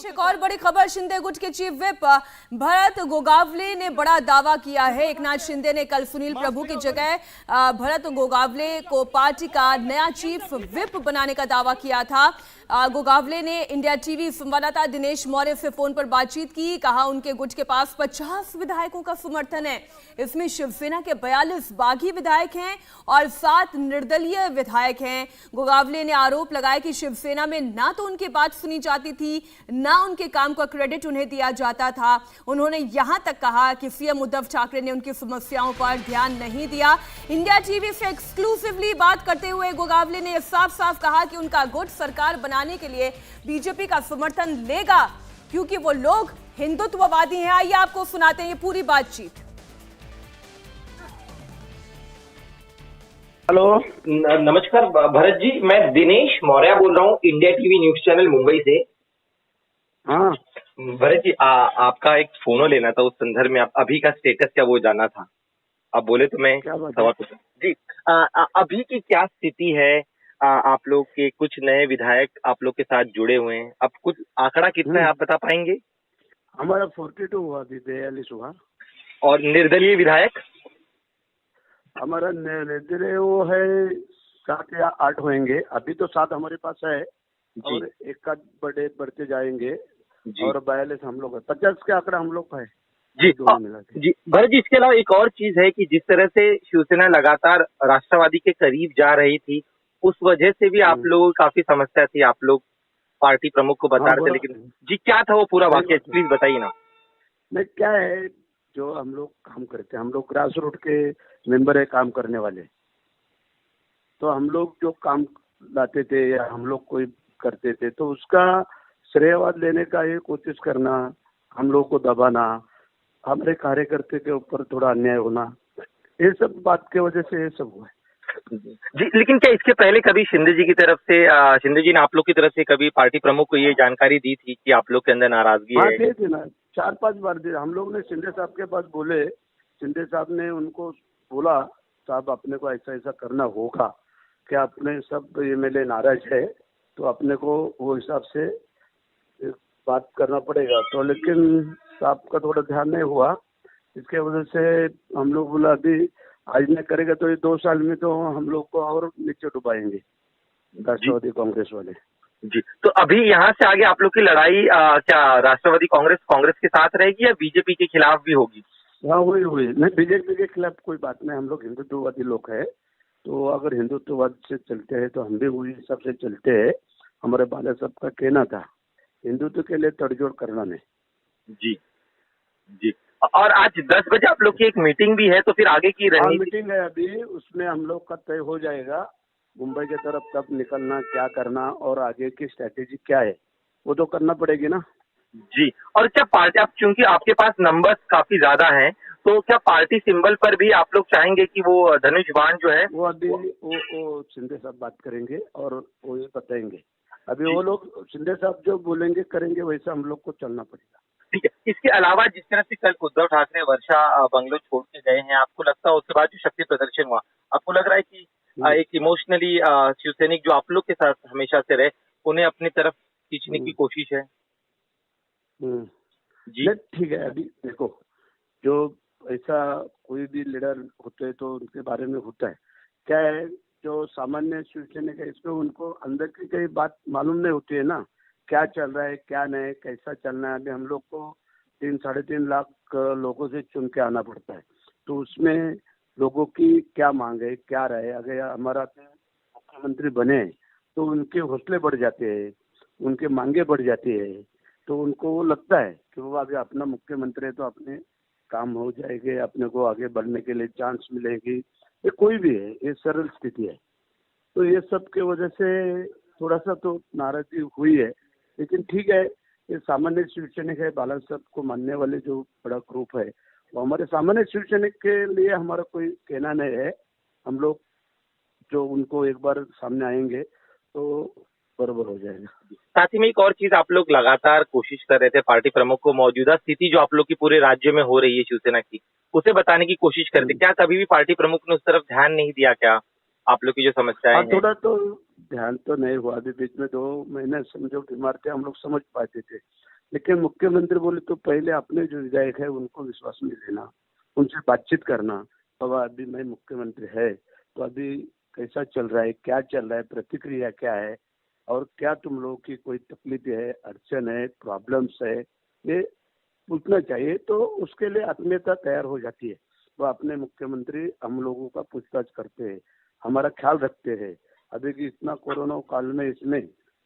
बीच एक और बड़ी खबर, शिंदे गुट के चीफ व्हिप भरत गोगावले ने बड़ा दावा किया है। एकनाथ शिंदे ने कल सुनील प्रभु की जगह भरत गोगावले को पार्टी का नया चीफ व्हिप बनाने का दावा किया था। गोगावले ने इंडिया टीवी संवाददाता दिनेश मौर्य से फोन पर बातचीत की। कहा उनके गुट के पास 50 विधायकों का समर्थन है। इसमें शिवसेना के 42 बागी विधायक हैं और 7 निर्दलीय विधायक हैं। गोगावले ने आरोप लगाया कि शिवसेना में ना तो उनकी बात सुनी जाती थी, ना उनके काम का क्रेडिट उन्हें दिया जाता था। उन्होंने यहां तक कहा कि सीएम उद्धव ठाकरे ने उनकी समस्याओं पर ध्यान नहीं दिया। इंडिया टीवी से एक्सक्लूसिवली बात करते हुए गोगावले ने साफ साफ कहा कि उनका गुट सरकार बनाने के लिए बीजेपी का समर्थन लेगा, क्योंकि वो लोग हिंदुत्ववादी हैं। आइए आपको सुनाते हैं ये पूरी बातचीत। हेलो, नमस्कार भरत जी, मैं दिनेश मौर्य बोल रहा हूँ India TV news channel Mumbai से। हाँ भरत जी, आपका एक फोनो लेना था, उस संदर्भ में आप अभी का स्टेटस क्या वो जानना था। आप बोले तो मैं सवाल पूछूं जी। अभी की क्या स्थिति है? आप लोग के कुछ नए विधायक आप लोग के साथ जुड़े हुए हैं, अब कुछ आंकड़ा कितना है आप बता पाएंगे? हमारा 42 हुआ अभी 42 हुआ। और निर्दलीय विधायक हमारा निर्दलीय वो है 7 या 8 होंगे। अभी तो 7 हमारे पास है और एक आध बड़े बढ़ते जाएंगे और 42 हम लोग है। 50 के आंकड़ा हम लोग का है जी। जी भरत जी, इसके अलावा एक और चीज है कि जिस तरह से शिवसेना लगातार राष्ट्रवादी के करीब जा रही थी, उस वजह से भी आप लोगों को काफी समस्या थी। आप लोग पार्टी प्रमुख को बता रहे थे, लेकिन जी क्या था वो पूरा वाक्य, प्लीज बताइए ना। नहीं, क्या है जो हम लोग काम करते हैं, हम लोग ग्रास रूट के मेंबर है, काम करने वाले। तो हम लोग जो काम लाते थे या हम लोग कोई करते थे, तो उसका श्रेयवाद लेने का ये कोशिश करना, हम लोग को दबाना, हमारे कार्यकर्ते के ऊपर थोड़ा अन्याय होना, ये सब बात की वजह से ये सब हुआ है जी। लेकिन क्या इसके पहले कभी शिंदे जी की तरफ से, शिंदे जी ने आप लोग की तरफ से कभी पार्टी प्रमुख को ये जानकारी दी थी कि आप लोग के अंदर नाराजगी है? दे थी ना, 4-5 बार दे। हम लोग ने शिंदे साहब के पास बोले, शिंदे साहब ने उनको बोला साहब अपने को ऐसा ऐसा करना होगा, क्या अपने सब एमएलए नाराज है तो अपने को वो हिसाब से बात करना पड़ेगा। तो लेकिन साहब का थोड़ा ध्यान नहीं हुआ, इसके वजह से हम लोग बोला अभी आज नहीं करेगा तो ये 2 साल में तो हम लोग को और नीचे डुबाएंगे राष्ट्रवादी कांग्रेस वाले जी। तो अभी यहाँ से आगे आप लोग की लड़ाई क्या राष्ट्रवादी कांग्रेस के साथ रहेगी या बीजेपी के खिलाफ भी होगी? हाँ हुई नहीं, बीजेपी के खिलाफ कोई बात नहीं। हम लोग हिंदुत्ववादी लोग है, तो अगर हिंदुत्ववाद से चलते हैं तो हम भी वही हिसाब से चलते हैं। हमारे बाला साहब का कहना था हिंदुत्व के लिए तड़जोड़ करना नहीं। जी जी। और आज 10 बजे आप लोग की एक मीटिंग भी है, तो फिर आगे की रणनीति? मीटिंग है अभी, उसमें हम लोग का तय हो जाएगा मुंबई की तरफ कब निकलना, क्या करना और आगे की स्ट्रेटेजी क्या है, वो तो करना पड़ेगी ना जी। और क्या पार्टी, आप चूंकि आपके पास नंबर्स काफी ज्यादा हैं, तो क्या पार्टी सिंबल पर भी आप लोग चाहेंगे कि वो धनुष बाण जो है वो अभी वो शिंदे साहब बात करेंगे और वो ये बताएंगे। अभी वो लोग शिंदे साहब जो बोलेंगे करेंगे, वैसा हम लोग को चलना पड़ेगा। ठीक है। इसके अलावा जिस तरह से कल उद्धव ठाकरे वर्षा बंगलो छोड़ के गए हैं, आपको लगता है उसके बाद जो शक्ति प्रदर्शन हुआ, आपको लग रहा है कि एक इमोशनली शिवसैनिक जो आप लोग के साथ हमेशा से रहे, उन्हें अपनी तरफ खींचने की कोशिश है? जी ठीक है। अभी देखो, जो ऐसा कोई भी लीडर होते हैं तो उनके बारे में होता है, क्या है जो सामान्य शिवसैनिक है इसमें उनको अंदर की कई बात मालूम नहीं होती है ना, क्या चल रहा है क्या नहीं, कैसा चलना है। अभी हम लोग को 3-3.5 लाख लोगों से चुन के आना पड़ता है, तो उसमें लोगों की क्या मांग है, क्या रहे। अगर हमारा मुख्यमंत्री बने तो उनके हौसले बढ़ जाते हैं, उनके मांगे बढ़ जाती है, तो उनको वो लगता है कि वो अभी अपना मुख्यमंत्री है तो अपने काम हो जाएंगे, अपने को आगे बढ़ने के लिए चांस मिलेगी। ये कोई भी है, ये सरल स्थिति है। तो ये सब के वजह से थोड़ा सा तो नाराजगी हुई है, लेकिन ठीक है, ये सामान्य शिवसैनिक है। बाला साहब को मानने वाले जो बड़ा ग्रुप है, वो हमारे सामान्य शिवसैनिक के लिए हमारा कोई कहना नहीं है। हम लोग जो उनको एक बार सामने आएंगे तो बराबर हो जाएगा। साथ ही में एक और चीज, आप लोग लगातार कोशिश कर रहे थे पार्टी प्रमुख को मौजूदा स्थिति जो आप लोग की पूरे राज्य में हो रही है शिवसेना की, उसे बताने की कोशिश करते। क्या कभी भी पार्टी प्रमुख ने उस तरफ ध्यान नहीं दिया क्या? आप लोग की जो समस्याएं हैं? थोड़ा तो ध्यान तो नहीं हुआ। अभी बीच में 2 महीने समझो बीमार थे, हम लोग समझ पाते थे। लेकिन मुख्यमंत्री बोले तो पहले अपने जो विधायक है उनको विश्वास में लेना, उनसे बातचीत करना। बाबा अभी मैं मुख्यमंत्री है तो अभी कैसा चल रहा है, क्या चल रहा है, प्रतिक्रिया क्या है, और क्या तुम लोगों की कोई तकलीफ है, अड़चन है, प्रॉब्लम्स है, ये पूछना चाहिए। तो उसके लिए आत्मीयता तैयार हो जाती है। वो अपने मुख्यमंत्री हम लोगों का पूछताछ करते हैं, हमारा ख्याल रखते हैं। अभी की इतना कोरोना काल में इसमें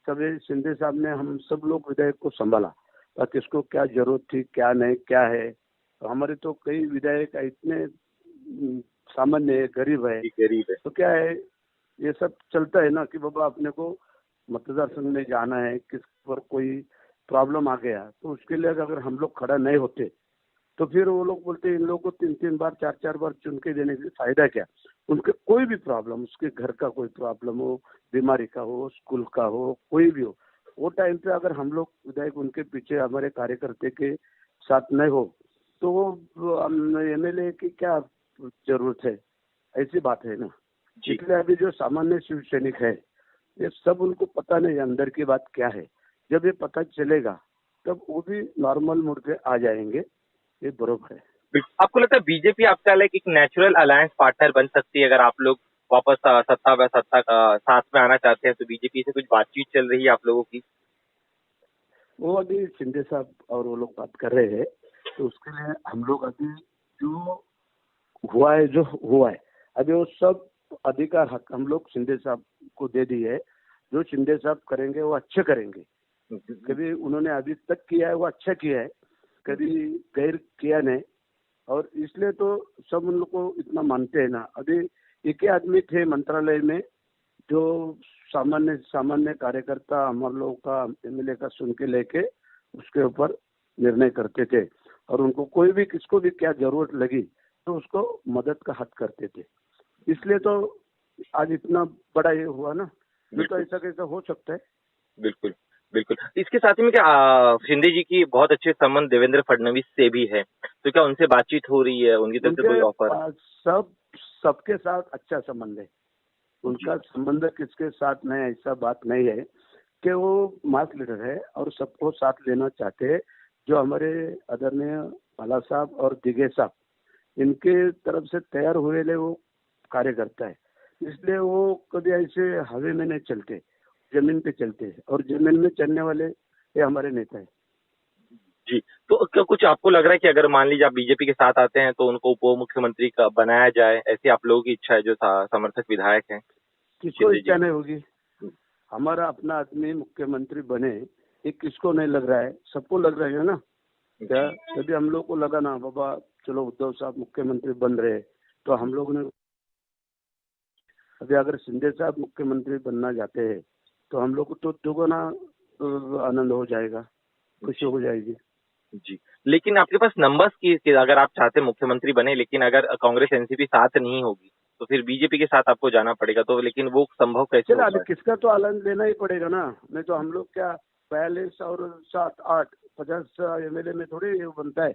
सभी शिंदे साहब ने हम सब लोग विधायक को संभाला, ताकि इसको क्या जरूरत थी, क्या नहीं, क्या है। तो हमारे तो कई विधायक इतने सामान्य है, गरीब है, तो क्या है ये सब चलता है ना कि बाबा अपने को मतदार संघ में जाना है, किस पर कोई प्रॉब्लम आ गया तो उसके लिए अगर हम लोग खड़ा नहीं होते तो फिर वो लोग बोलते हैं इन लोगों को 3-3 बार 4-4 बार चुन के देने से फायदा क्या। उनके कोई भी प्रॉब्लम, उसके घर का कोई प्रॉब्लम हो, बीमारी का हो, स्कूल का हो, कोई भी हो, वो टाइम पे अगर हम लोग विधायक उनके पीछे हमारे कार्यकर्ते के साथ नहीं हो तो वो एमएलए की क्या जरूरत है, ऐसी बात है ना। इसलिए अभी जो सामान्य शिव सैनिक है ये सब उनको पता नहीं अंदर की बात क्या है। जब ये पता चलेगा तब वो भी नॉर्मल मूड पे आ जाएंगे, ये बरोबर है। आपको लगता है बीजेपी आपका एक नेचुरल अलायंस पार्टनर बन सकती है? अगर आप लोग वापस सत्ता का साथ में आना चाहते हैं तो बीजेपी से कुछ बातचीत चल रही है आप लोगों की? वो अभी शिंदे साहब और वो लोग बात कर रहे हैं, तो उसके लिए हम लोग अभी जो हुआ है अभी वो सब अधिकार हक हम लोग शिंदे साहब को दे दी है। जो शिंदे साहब करेंगे वो अच्छे करेंगे। कभी उन्होंने अभी तक किया है वो अच्छा किया है, कभी गैर किया नहीं, और इसलिए तो सब उन लोग को इतना मानते हैं ना। अभी एक ही आदमी थे मंत्रालय में जो सामान्य कार्यकर्ता हमारे लोगों का एमएलए का सुन के लेके उसके ऊपर निर्णय करते थे, और उनको कोई भी किसको भी क्या जरूरत लगी तो उसको मदद का हाथ करते थे। इसलिए तो आज इतना बड़ा ये हुआ ना, नहीं तो ऐसा कैसा हो सकता है। बिल्कुल। इसके साथ ही में क्या शिंदे जी की बहुत अच्छे संबंध देवेंद्र फडणवीस से भी है, तो क्या उनसे बातचीत हो रही है? उनकी तरफ से कोई ऑफर? सबके साथ अच्छा संबंध है उनका। संबंध किसके साथ नहीं ऐसा बात नहीं है कि वो मास लीडर है और सबको साथ लेना चाहते हैं। जो हमारे आदरणीय भाला साहब और दिगे साहब इनके तरफ से तैयार हुए वो कार्यकर्ता है, इसलिए वो कभी ऐसे हवा में नहीं चलते, जमीन पे चलते हैं, और जमीन में चलने वाले ये हमारे नेता है जी। तो क्या कुछ आपको लग रहा है कि अगर मान लीजिए आप बीजेपी के साथ आते हैं तो उनको उप मुख्यमंत्री का बनाया जाए, ऐसी आप लोगों की इच्छा है जो समर्थक विधायक हैं? किसको इच्छा नहीं होगी? हमारा अपना आदमी मुख्यमंत्री बने, ये किसको नहीं लग रहा है? सबको लग रहा है ना। क्या कभी हम लोग को लगा ना बाबा चलो उद्धव साहब मुख्यमंत्री बन रहे, तो हम लोग ने अभी अगर शिंदे साहब मुख्यमंत्री बनना चाहते हैं तो हम लोग को तो दुगना आनंद हो जाएगा, खुशी हो जाएगी जी। लेकिन आपके पास नंबर्स की अगर आप चाहते मुख्यमंत्री बने, लेकिन अगर कांग्रेस एनसीपी साथ नहीं होगी तो फिर बीजेपी के साथ आपको जाना पड़ेगा, तो लेकिन वो संभव कैसे होगा? अभी किसका तो आनंद लेना ही पड़ेगा ना। नहीं तो हम लोग क्या 42 और 7, 8, 50 एमएलए में थोड़ी ये बनता है।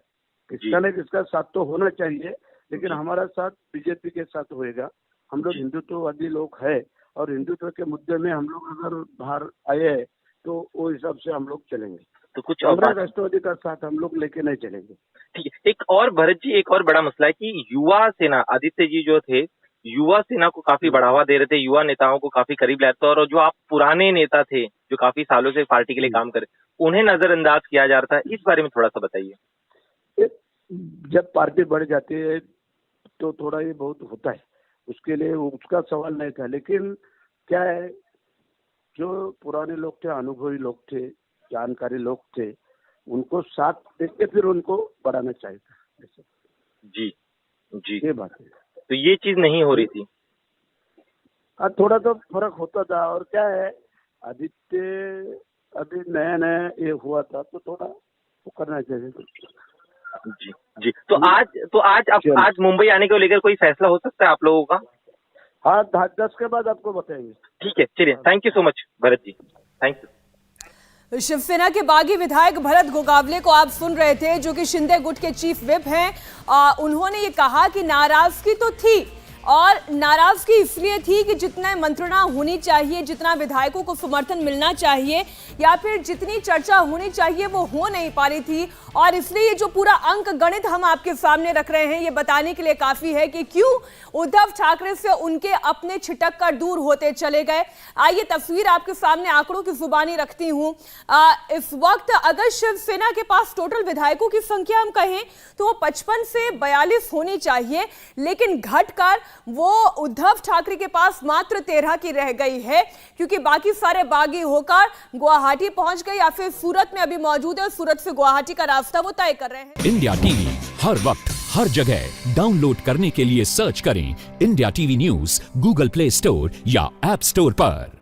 किसका न किसका साथ तो होना चाहिए, लेकिन हमारा साथ बीजेपी के साथ होएगा। हम लोग हिंदुत्ववादी लोग है, और हिंदुत्व के मुद्दे में हम लोग अगर बाहर आए हैं तो वो हिसाब से हम लोग चलेंगे। तो कुछ राष्ट्रवादी का साथ हम लोग लेके नहीं चलेंगे। ठीक है। एक और भरत जी, एक और बड़ा मसला है कि युवा सेना, आदित्य जी जो थे युवा सेना को काफी बढ़ावा दे रहे थे, युवा नेताओं को काफी करीब लाते, और जो आप पुराने नेता थे जो काफी सालों से पार्टी के लिए काम करे, उन्हें नजरअंदाज किया जा रहा था। इस बारे में थोड़ा सा बताइए। जब पार्टी बढ़ जाती है तो थोड़ा ये बहुत होता है, उसके लिए उसका सवाल नहीं था। लेकिन क्या है, जो पुराने लोग थे, अनुभवी लोग थे, जानकारी लोग थे, उनको साथ देके फिर उनको बढ़ाना चाहिए था। जी जी, ये बात है। तो ये चीज नहीं हो रही थी। थोड़ा तो फर्क होता था। और क्या है, आदित्य अभी नया ये हुआ था तो थोड़ा वो करना चाहिए। जी जी। तो आज मुंबई आने को लेकर कोई फैसला हो सकता है आप लोगों का? हाँ, 10 के बाद आपको बताएंगे। ठीक है, चलिए, thank you so much Bharat ji, thank you. Shiv Sena के बागी विधायक भरत गोगावले को आप सुन रहे थे, जो कि शिंदे गुट के चीफ विप हैं। उन्होंने ये कहा कि नाराजगी तो थी, और नाराजगी इसलिए थी कि जितना मंत्रणा होनी चाहिए, जितना विधायकों को समर्थन मिलना चाहिए या फिर जितनी चर्चा होनी चाहिए वो हो नहीं पा रही थी। और इसलिए ये जो पूरा अंक गणित हम आपके सामने रख रहे हैं ये बताने के लिए काफी है कि क्यों उद्धव ठाकरे से उनके अपने छिटक कर दूर होते चले गए। आइए तस्वीर आपके सामने आंकड़ों की जुबानी रखती हूं। इस वक्त अगर शिवसेना के पास टोटल विधायकों की संख्या हम कहें तो वो 55 से 42 होनी चाहिए, लेकिन घटकर वो उद्धव ठाकरे के पास मात्र 13 की रह गई है, क्योंकि बाकी सारे बागी होकर गुवाहाटी पहुंच गए या फिर सूरत में अभी मौजूद है। सूरत से गुवाहाटी का रास्ता वो तय कर रहे हैं। इंडिया टीवी हर वक्त हर जगह डाउनलोड करने के लिए सर्च करें India TV news Google play store या ऐप स्टोर पर।